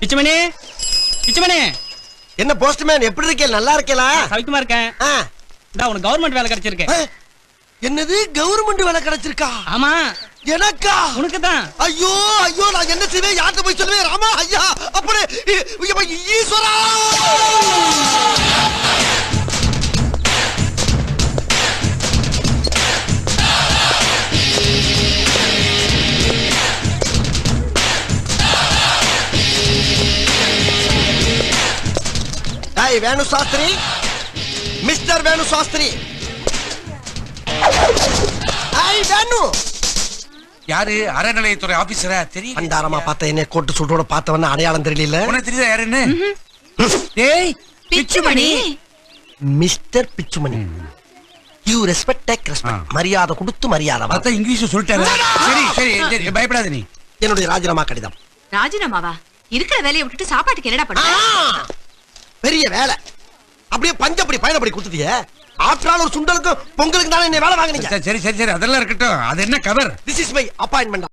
பிச்சுமணி பிச்சுமணி. என்ன போஸ்ட்மேன் எப்படி இருக்கே? நல்லா இருக்கேலா? சவிக்குமா இருக்கேன். இந்தா உனக்கு கவர்மெண்ட் வேலை கிடைச்சிருக்கு. என்னது கவர்மெண்ட் வேலை கிடைச்சிருக்கா? ஆமா. எனக்கா? உனக்கு தான். ஐயோ ஐயோ நான் என்ன செய்வேன்? யார்கிட்ட போய் சொல்லுவேன்? ராமா ஐயா அப்படி ஈஸ்வரா. வேணு சாஸ்திரி, மிஸ்டர் வேணு சாஸ்திரி. வேணு யாரு? அறநிலையத்துறை ஆபீசரா? தெரியும். அண்டாரமா பார்த்த என்ன கோட்டு சூட்டோட பார்த்தவன அடையாளம் தெரியல. உனக்கு தெரியுதா யாருன்னு? டேய் Pichumani. Mister Pichumani. You respect take respect. மரியாதை கொடுத்து மரியாதை. அத இங்கிலீஷ்ல சொல்லிட்டாரு. சரி சரி சரி பயப்படாத நீ. என்னுடைய ராஜினாமா கடிதம். ராஜினாமாவா? இருக்கிற வேலையை விட்டுட்டு சாப்பாட்டுக்கு என்னடா பண்ண? பெரிய வேலை. அப்படியே பஞ்சப்படி பயணப்படி கொடுத்துட்டிய. ஆற்றால் ஒரு சுண்டலுக்கு பொங்கலுக்கு தானே என்ன வேலை வாங்குனீங்க. சரி சரி சரி அதெல்லாம் இருக்கட்டும். அது என்ன cover? This is my appointment.